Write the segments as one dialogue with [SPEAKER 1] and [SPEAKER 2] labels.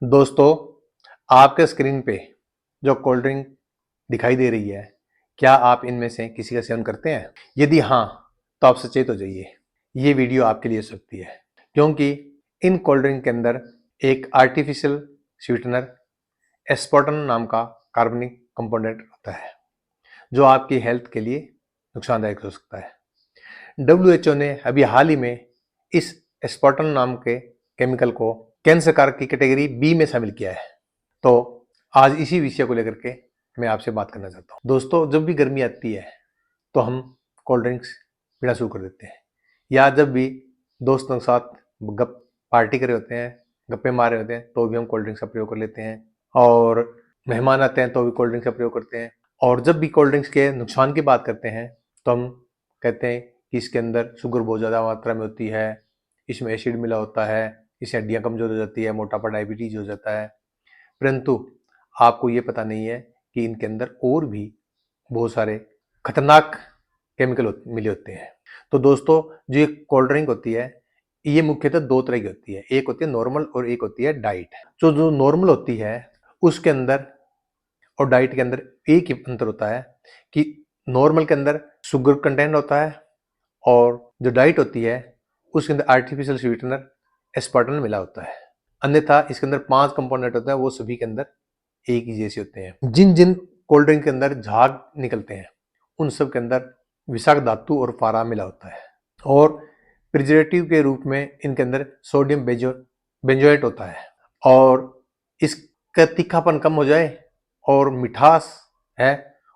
[SPEAKER 1] दोस्तों, आपके स्क्रीन पे जो कोल्ड ड्रिंक दिखाई दे रही है, क्या आप इनमें से किसी का सेवन करते हैं? यदि हाँ, तो आप सचेत हो जाइए। ये वीडियो आपके लिए हो सकती है, क्योंकि इन कोल्ड ड्रिंक के अंदर एक आर्टिफिशियल स्वीटनर एस्पार्टम नाम का कार्बनिक कंपोनेंट होता है, जो आपकी हेल्थ के लिए नुकसानदायक हो सकता है। WHO ने अभी हाल ही में इस एस्पार्टम नाम के केमिकल को कैंसर कारक की कैटेगरी बी में शामिल किया है। तो आज इसी विषय को लेकर के मैं आपसे बात करना चाहता हूँ। दोस्तों, जब भी गर्मी आती है तो हम कोल्ड ड्रिंक्स पीना शुरू कर देते हैं, या जब भी दोस्तों के साथ गप पार्टी कर रहे होते हैं, गप्पे मार रहे होते हैं, तो भी हम कोल्ड ड्रिंक्स का प्रयोग कर लेते हैं। और मेहमान आते हैं तो भी कोल्ड ड्रिंक्स का प्रयोग करते हैं। और जब भी कोल्ड ड्रिंक्स के नुकसान की बात करते हैं तो हम कहते हैं कि इसके अंदर शुगर बहुत ज़्यादा मात्रा में होती है, इसमें एसिड मिला होता है, इससे हड्डियाँ कमज़ोर हो जाती है, मोटापा डायबिटीज हो जाता है। परंतु आपको ये पता नहीं है कि इनके अंदर और भी बहुत सारे खतरनाक केमिकल मिले होते हैं। तो दोस्तों, जो ये कोल्ड ड्रिंक होती है, ये मुख्यतः दो तरह की होती है। एक होती है नॉर्मल और एक होती है डाइट। जो नॉर्मल होती है उसके अंदर और डाइट के अंदर एक ही अंतर होता है कि नॉर्मल के अंदर शुगर कंटेंट होता है, और जो डाइट होती है उसके अंदर आर्टिफिशियल स्वीटनर एस्पार्टम मिला होता है। अन्यथा इसके अंदर 5 कंपोनेंट होते हैं, वो सभी के अंदर एक ही जैसे होते हैं। जिन जिन कोल्ड ड्रिंक के अंदर झाग निकलते हैं उन सब के अंदर विषाक्त धातु और पारा मिला होता है, और प्रिजर्वेटिव के रूप में इनके अंदर सोडियम बेंजोएट होता है। और इसका तीखापन कम हो जाए और मिठास है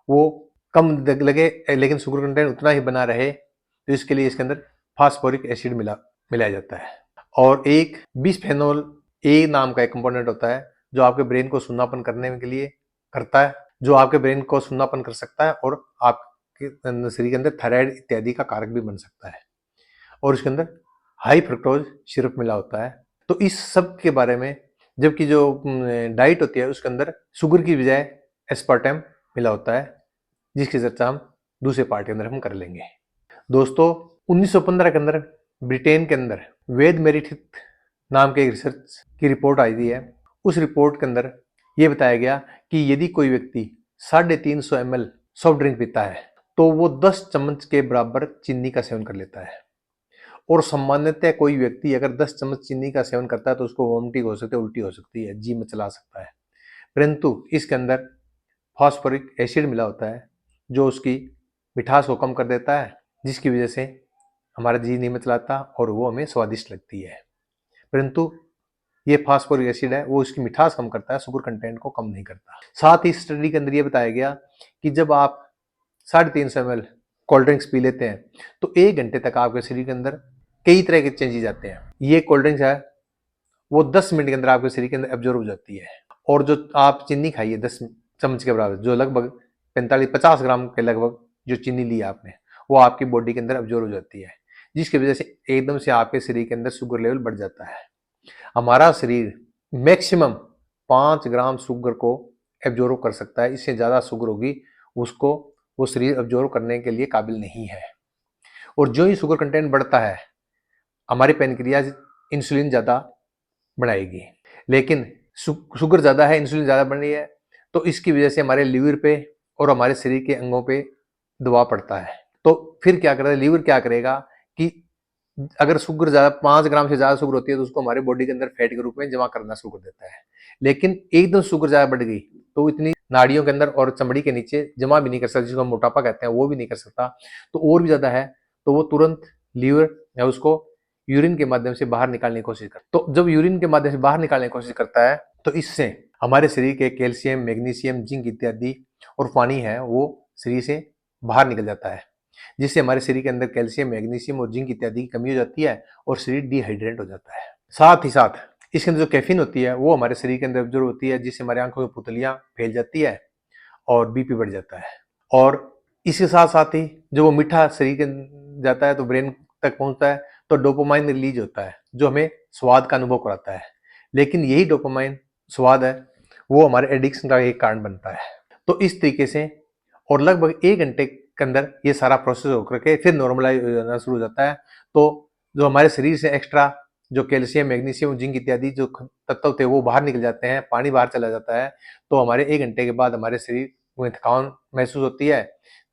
[SPEAKER 1] वो कम लगे, लेकिन शुगर कंटेंट उतना ही बना रहे, तो इसके लिए इसके अंदर फास्फोरिक एसिड मिलाया जाता है। और एक बिस्फेनोल ए नाम का एक कंपोनेंट होता है, जो आपके ब्रेन को सुन्नापन करने के लिए करता है, जो आपके ब्रेन को सुन्नापन कर सकता है और आपके शरीर के अंदर थायराइड इत्यादि का कारक भी बन सकता है। और इसके अंदर हाई फ्रक्टोज सिरप मिला होता है। तो इस सब के बारे में, जबकि जो डाइट होती है उसके अंदर शुगर की बजाय एस्पार्टम मिला होता है, जिसकी चर्चा हम दूसरे पार्ट के अंदर हम कर लेंगे। दोस्तों, 1915 के अंदर ब्रिटेन के अंदर वेद मेरिथित नाम के एक रिसर्च की रिपोर्ट आई थी है। उस रिपोर्ट के अंदर ये बताया गया कि यदि कोई व्यक्ति 350 ml सॉफ्ट ड्रिंक पीता है तो वो 10 चम्मच के बराबर चीनी का सेवन कर लेता है। और सामान्यतः कोई व्यक्ति अगर 10 चम्मच चीनी का सेवन करता है तो उसको वोमिटिंग हो सकती है, उल्टी हो सकती है, जी मचला सकता है। परंतु इसके अंदर फास्फोरिक एसिड मिला होता है, जो उसकी मिठास को कम कर देता है, जिसकी वजह से हमारा जी नहीं मचलाता और वो हमें स्वादिष्ट लगती है। परंतु ये फास्फोरिक एसिड है वो इसकी मिठास कम करता है, शुगर कंटेंट को कम नहीं करता। साथ ही स्टडी के अंदर ये बताया गया कि जब आप 350 ml कोल्ड ड्रिंक्स पी लेते हैं तो 1 घंटे तक आपके शरीर के अंदर कई तरह के चेंजेस आते हैं। ये कोल्ड ड्रिंक्स है वो 10 मिनट के अंदर आपके शरीर के अंदर एब्जॉर्ब हो जाती है। और जो आप चीनी खाइए 10 चम्मच के बराबर, जो लगभग 45-50 ग्राम के लगभग जो चीनी ली आपने, वो आपकी बॉडी के अंदर एब्जॉर्ब हो जाती है, जिसकी वजह से एकदम से आपके शरीर के अंदर शुगर लेवल बढ़ जाता है। हमारा शरीर मैक्सिमम 5 ग्राम शुगर को एब्जॉर्ब कर सकता है। इससे ज़्यादा शुगर होगी उसको वो शरीर एब्जॉर्ब करने के लिए काबिल नहीं है। और जो ही शुगर कंटेंट बढ़ता है, हमारी पैनक्रियाज इंसुलिन ज़्यादा बनाएगी। लेकिन शुगर ज़्यादा है, इंसुलिन ज़्यादा बन रही है, तो इसकी वजह से हमारे लीवर पे और हमारे शरीर के अंगों पे दबाव पड़ता है। तो फिर क्या करेगा लीवर, क्या करेगा कि अगर शुगर ज़्यादा 5 ग्राम से ज़्यादा शुगर होती है तो उसको हमारे बॉडी के अंदर फैट के रूप में जमा करना शुरू कर देता है। लेकिन एकदम शुगर ज़्यादा बढ़ गई तो इतनी नाड़ियों के अंदर और चमड़ी के नीचे जमा भी नहीं कर सकता, जिसको हम मोटापा कहते हैं, वो भी नहीं कर सकता। तो और भी ज़्यादा है तो वो तुरंत लीवर या उसको यूरिन के माध्यम से बाहर निकालने की कोशिश करता है। तो जब यूरिन के माध्यम से बाहर निकालने की कोशिश करता है तो इससे हमारे शरीर के कैल्शियम, मैग्नीशियम, जिंक इत्यादि और पानी है वो शरीर से बाहर निकल जाता है, जिससे हमारे शरीर के अंदर कैल्शियम, मैग्नीशियम और जिंक इत्यादि की कमी हो जाती है और शरीर डिहाइड्रेट हो जाता है। साथ ही साथ इसके अंदर जो कैफीन होती है वो हमारे शरीर के अंदर एब्जॉर्ब होती है, जिससे हमारी आंखों की पुतलियां फैल जाती है और बीपी बढ़ जाता है। और इसके साथ साथ ही जो वो मीठा शरीर के जाता है तो ब्रेन तक पहुंचता है तो डोपामाइन रिलीज होता है, जो हमें स्वाद का अनुभव कराता है। लेकिन यही डोपामाइन स्वाद है वो हमारे एडिक्शन का एक कारण बनता है। तो इस तरीके से और लगभग 1 घंटे के अंदर ये सारा प्रोसेस होकर के फिर नॉर्मलाइज हो जाना शुरू हो जाता है। तो जो हमारे शरीर से एक्स्ट्रा जो कैल्शियम, मैग्नीशियम, जिंक इत्यादि जो तत्व थे वो बाहर निकल जाते हैं, पानी बाहर चला जाता है, तो हमारे 1 घंटे के बाद हमारे शरीर में थकान महसूस होती है,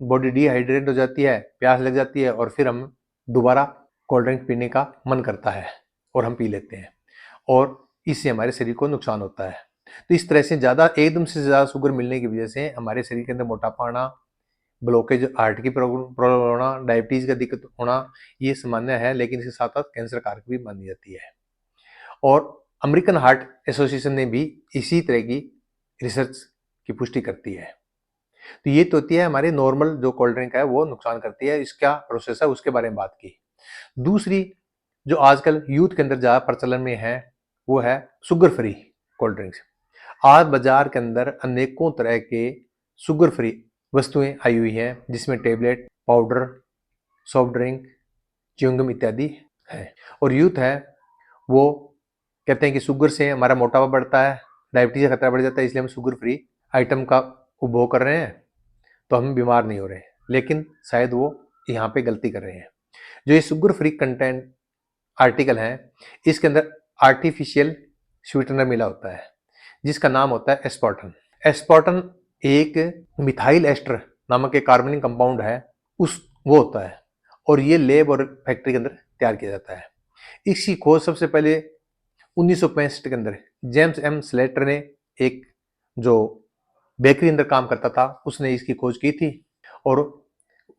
[SPEAKER 1] बॉडी डिहाइड्रेट हो जाती है, प्यास लग जाती है और फिर हम दोबारा कोल्ड ड्रिंक पीने का मन करता है और हम पी लेते हैं और इससे हमारे शरीर को नुकसान होता है। तो इस तरह से ज़्यादा एकदम से ज़्यादा शुगर मिलने की वजह से हमारे शरीर के अंदर मोटापा आना, ब्लॉकेज, हार्ट की प्रॉब्लम होना, डायबिटीज़ का दिक्कत होना, ये सामान्य है, लेकिन इसके साथ साथ कैंसर कारक भी मानी जाती है। और अमेरिकन हार्ट एसोसिएशन ने भी इसी तरह की रिसर्च की पुष्टि करती है। तो ये तो होती है हमारे नॉर्मल जो कोल्ड ड्रिंक है वो नुकसान करती है, इसका प्रोसेस है उसके बारे में बात की। दूसरी जो आजकल यूथ के अंदर ज़्यादा प्रचलन में है वो है शुगर फ्री कोल्ड ड्रिंक्स। आज बाजार के अंदर अनेकों तरह के शुगर फ्री वस्तुएं आई हुई हैं, जिसमें tablet, powder, soft drink, chewing gum इत्यादि है। और यूथ है वो कहते हैं कि शुगर से हमारा मोटापा बढ़ता है, डायबिटीज का खतरा बढ़ जाता है, इसलिए हम शुगर फ्री आइटम का उपभोग कर रहे हैं तो हम बीमार नहीं हो रहे। लेकिन शायद वो यहाँ पे गलती कर रहे हैं। जो ये शुगर फ्री कंटेंट आर्टिकल है इसके अंदर आर्टिफिशियल स्वीटनर मिला होता है जिसका नाम होता है एस्पार्टन। एस्पार्टन एक मिथाइल एस्टर नामक एक कार्बनिक कंपाउंड है, वो होता है और ये लैब और फैक्ट्री के अंदर तैयार किया जाता है। इसकी खोज सबसे पहले 1965 के अंदर जेम्स एम स्लेटर ने, एक जो बेकरी अंदर काम करता था, उसने इसकी खोज की थी और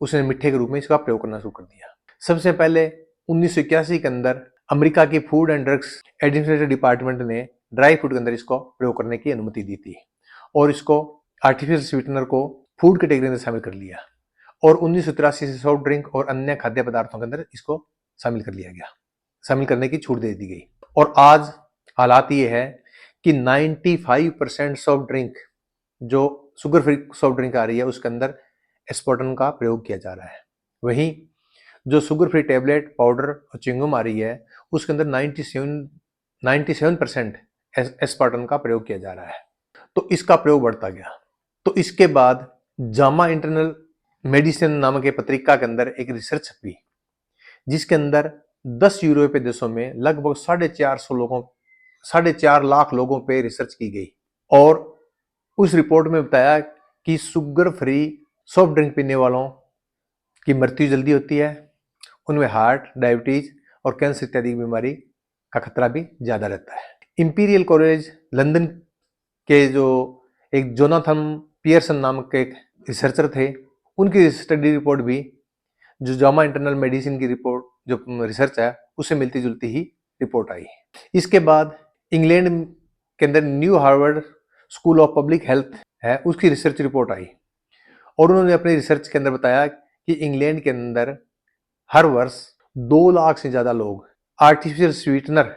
[SPEAKER 1] उसने मिठे के रूप में इसका प्रयोग करना शुरू कर दिया। सबसे पहले 1981 के अंदर अमेरिका की food and drugs administrative department ने ड्राई फ्रूट के अंदर इसको प्रयोग करने की अनुमति दी थी और इसको आर्टिफिशियल स्वीटनर को फूड कैटेगरी में शामिल कर लिया और 1983 से सॉफ्ट ड्रिंक और अन्य खाद्य पदार्थों के अंदर इसको शामिल कर लिया गया, शामिल करने की छूट दे दी गई। और आज हालात ये है कि 95% सॉफ्ट ड्रिंक जो शुगर फ्री सॉफ्ट ड्रिंक आ रही है उसके अंदर एस्पार्टन का प्रयोग किया जा रहा है। वहीं जो शुगर फ्री टेबलेट, पाउडर और च्युइंगम आ रही है उसके अंदर 97% एस्पार्टन का प्रयोग किया जा रहा है। तो इसका प्रयोग बढ़ता गया। तो इसके बाद जामा इंटरनल मेडिसिन नामक एक पत्रिका के अंदर एक रिसर्च छपी जिसके अंदर 10 यूरोपीय देशों में लगभग 4.5 लाख लोगों पे रिसर्च की गई और उस रिपोर्ट में बताया कि शुगर फ्री सॉफ्ट ड्रिंक पीने वालों की मृत्यु जल्दी होती है, उनमें हार्ट, डायबिटीज और कैंसर इत्यादि बीमारी का खतरा भी ज्यादा रहता है। इंपीरियल कॉलेज लंदन के जो एक जोनाथन पियर्सन नामक एक रिसर्चर थे, उनकी स्टडी रिपोर्ट भी जो जामा इंटरनल मेडिसिन की रिपोर्ट जो रिसर्च है उससे मिलती जुलती ही रिपोर्ट आई। इसके बाद इंग्लैंड के अंदर new Harvard school of public health है, उसकी रिसर्च रिपोर्ट आई और उन्होंने अपनी रिसर्च के अंदर बताया कि इंग्लैंड के अंदर हर वर्ष 2 लाख से ज्यादा लोग आर्टिफिशियल स्वीटनर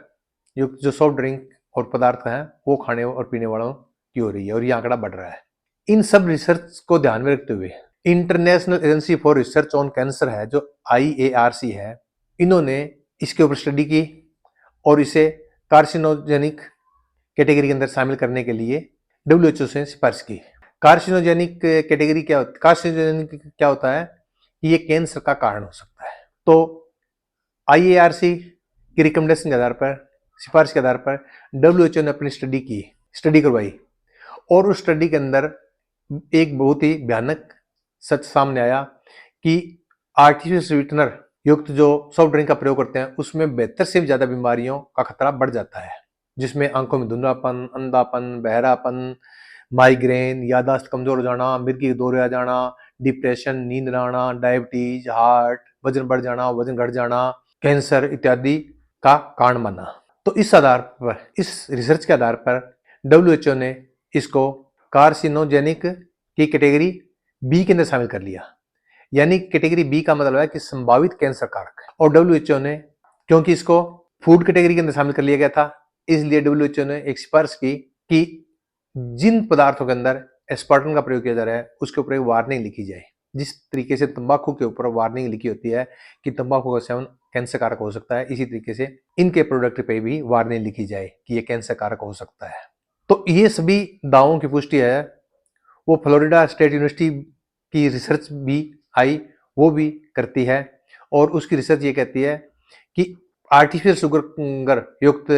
[SPEAKER 1] युक्त जो सॉफ्ट ड्रिंक और पदार्थ हैं वो खाने और पीने वालों की हो रही है और ये आंकड़ा बढ़ रहा है। इन सब रिसर्च को ध्यान में रखते हुए international agency for research on cancer है जो IARC है, इन्होंने इसके ऊपर स्टडी की और इसे कार्सिनोजेनिक कैटेगरी के अंदर शामिल करने के लिए WHO से सिफारिश की। कार्सिनोजेनिक कैटेगरी कार्सिनोजेनिक क्या होता है कि ये कैंसर का कारण हो सकता है। तो IARC की रिकमेंडेशन के आधार पर, सिफारिश के आधार पर WHO ने अपनी स्टडी करवाई और उस स्टडी के अंदर एक बहुत ही भयानक सच सामने आया कि आर्टिफिशियल स्वीटनर युक्त जो सॉफ्ट ड्रिंक का प्रयोग करते हैं उसमें 72 से भी ज्यादा बीमारियों का खतरा बढ़ जाता है, जिसमें आंखों में धुंधलापन, अंधापन, बहरापन, माइग्रेन, यादाश्त कमजोर हो जाना, मिर्गी के दौरे आ जाना, डिप्रेशन, नींद न आना, डायबिटीज, हार्ट, वजन बढ़ जाना, वजन घट जाना, कैंसर इत्यादि का कारण माना। तो इस आधार पर, इस रिसर्च के आधार पर WHO ने इसको कार्सिनोजेनिक की कैटेगरी बी के अंदर शामिल कर लिया। यानी कैटेगरी बी का मतलब है कि संभावित कैंसर कारक। और WHO ने, क्योंकि इसको फूड कैटेगरी के अंदर शामिल कर लिया गया था, इसलिए WHO ने एक सिफारिश की कि जिन पदार्थों के अंदर एस्पार्टन का प्रयोग किया जा रहा है उसके ऊपर एक वार्निंग लिखी जाए। जिस तरीके से तंबाकू के ऊपर वार्निंग लिखी होती है कि तंबाकू का सेवन कैंसर कारक हो सकता है, इसी तरीके से इनके प्रोडक्ट पे भी वार्निंग लिखी जाए कि ये कैंसर कारक हो सकता है। तो ये सभी दावों की पुष्टि है वो फ्लोरिडा स्टेट यूनिवर्सिटी की रिसर्च भी आई, वो भी करती है और उसकी रिसर्च ये कहती है कि आर्टिफिशियल शुगर युक्त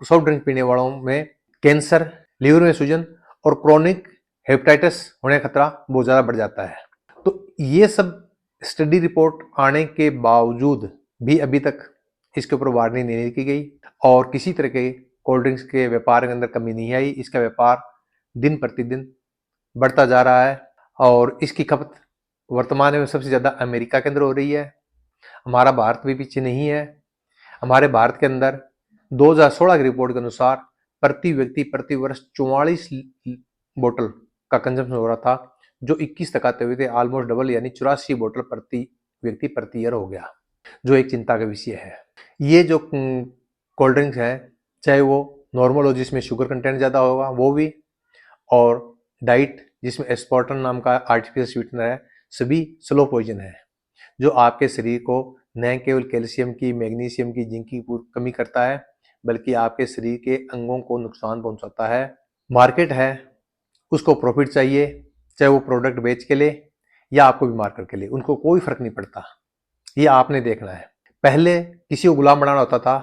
[SPEAKER 1] सॉफ्ट ड्रिंक पीने वालों में कैंसर, लीवर में सूजन और क्रोनिक हेपेटाइटिस होने का खतरा बहुत ज़्यादा बढ़ जाता है। तो ये सब स्टडी रिपोर्ट आने के बावजूद भी अभी तक इसके ऊपर वार्निंग नहीं की गई और किसी तरह के कोल्ड ड्रिंक्स के व्यापार के अंदर कमी नहीं आई। इसका व्यापार दिन प्रतिदिन बढ़ता जा रहा है और इसकी खपत वर्तमान में सबसे ज़्यादा अमेरिका के अंदर हो रही है। हमारा भारत भी पीछे नहीं है। हमारे भारत के अंदर 2016 की रिपोर्ट के अनुसार प्रति व्यक्ति प्रति वर्ष 44 बोतल का कंजम्पशन हो रहा था, जो 21 तक आते हुए थे ऑलमोस्ट डबल, यानी 84 बोतल प्रति व्यक्ति प्रति ईयर हो गया, जो एक चिंता का विषय है। ये जो कोल्ड ड्रिंक्स है, चाहे वो नॉर्मल हो जिसमें शुगर कंटेंट ज़्यादा होगा वो भी, और डाइट जिसमें एस्पार्टम नाम का आर्टिफिशियल स्वीटनर है, सभी स्लो पॉइजन है जो आपके शरीर को न केवल कैल्शियम की, मैग्नीशियम की, जिंक की कमी करता है, बल्कि आपके शरीर के अंगों को नुकसान पहुंचाता है। मार्केट है, उसको प्रॉफिट चाहिए, चाहे वो प्रोडक्ट बेच के ले या आपको बीमार करके ले, उनको कोई फर्क नहीं पड़ता। ये आपने देखना है। पहले किसी को गुलाम बनाना होता था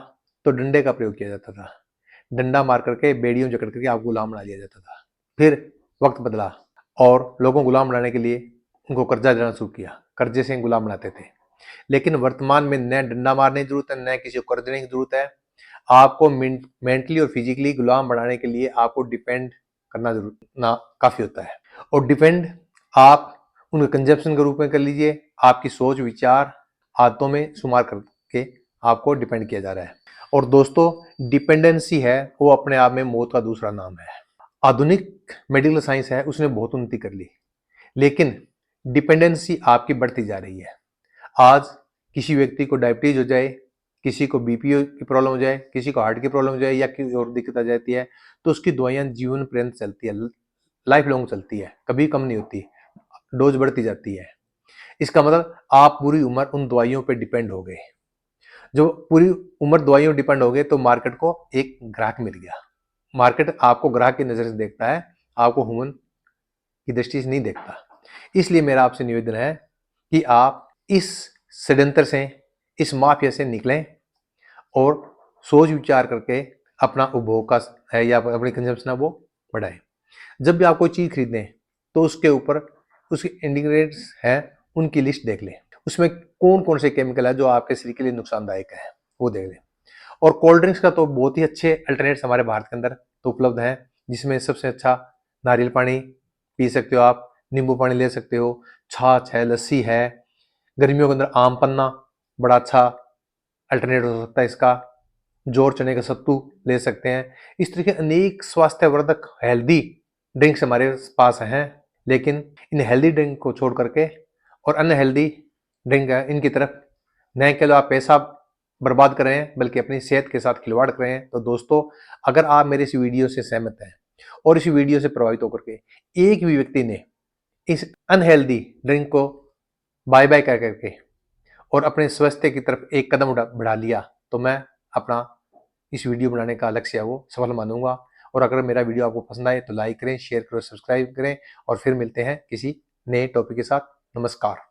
[SPEAKER 1] तो डंडे का प्रयोग किया जाता था, डंडा मार करके, बेड़ियों जकड़ करके आपको गुलाम बना लिया जाता था। फिर वक्त बदला और लोगों को गुलाम बनाने के लिए उनको कर्जा देना शुरू किया, कर्जे से गुलाम बनाते थे। लेकिन वर्तमान में न डंडा मारने की जरूरत है, न किसी को कर्ज देने की जरूरत है। आपको मेंटली और फिजिकली गुलाम बनाने के लिए आपको डिपेंड करना काफी होता है, और डिपेंड आप उनके कंजप्शन के रूप में कर लीजिए। आपकी सोच, विचार, आदतों में शुमार करके आपको डिपेंड किया जा रहा है। और दोस्तों, डिपेंडेंसी है वो अपने आप में मौत का दूसरा नाम है। आधुनिक मेडिकल साइंस है, उसने बहुत उन्नति कर ली, लेकिन डिपेंडेंसी आपकी बढ़ती जा रही है। आज किसी व्यक्ति को डायबिटीज हो जाए, किसी को बीपी की प्रॉब्लम हो जाए, किसी को हार्ट की प्रॉब्लम हो जाए या किसी और दिक्कत आ जाती है, तो उसकी दवाइयाँ जीवन पर्यंत चलती है, लाइफ लॉन्ग चलती है, कभी कम नहीं होती, डोज बढ़ती जाती है। इसका मतलब आप पूरी उम्र उन दवाइयों पर डिपेंड हो गए। जो पूरी उम्र दवाइयों डिपेंड हो गए तो मार्केट को एक ग्राहक मिल गया। मार्केट आपको ग्राहक की नज़र से देखता है, आपको ह्यूमन की दृष्टि से नहीं देखता। इसलिए मेरा आपसे निवेदन है कि आप इस षड्यंत्र से, इस माफिया से निकलें और सोच विचार करके अपना उपभोग का है या अपनी कंजम्पशन है वो बढ़ाएं। जब भी आप कोई चीज़ खरीदें तो उसके ऊपर उसके इंग्रेडिएंट्स हैं उनकी लिस्ट देख लें, उसमें कौन कौन से केमिकल है जो आपके शरीर के लिए नुकसानदायक है वो देख लें। और कोल्ड ड्रिंक्स का तो बहुत ही अच्छे अल्टरनेट्स हमारे भारत के अंदर तो उपलब्ध हैं, जिसमें सबसे अच्छा नारियल पानी पी सकते हो आप, नींबू पानी ले सकते हो, छाछ है, लस्सी है। गर्मियों के अंदर आम पन्ना बड़ा अच्छा अल्टरनेट हो सकता है इसका। जोर चने का सत्तू ले सकते हैं। इस तरह के अनेक स्वास्थ्यवर्धक हेल्दी ड्रिंक्स हमारे पास हैं, लेकिन इन हेल्दी ड्रिंक को छोड़ करके और अनहेल्दी ड्रिंक है इनकी तरफ न केवल आप पैसा बर्बाद कर रहे हैं बल्कि अपनी सेहत के साथ खिलवाड़ कर रहे हैं। तो दोस्तों, अगर आप मेरे इस वीडियो से सहमत हैं और इस वीडियो से प्रभावित होकर के एक भी व्यक्ति ने इस अनहेल्दी ड्रिंक को बाय बाय कर करके और अपने स्वास्थ्य की तरफ एक कदम बढ़ा लिया, तो मैं अपना इस वीडियो बनाने का लक्ष्य है वो सफल मानूंगा। और अगर मेरा वीडियो आपको पसंद आए तो लाइक करें, शेयर करें, सब्सक्राइब करें, और फिर मिलते हैं किसी नए टॉपिक के साथ। नमस्कार।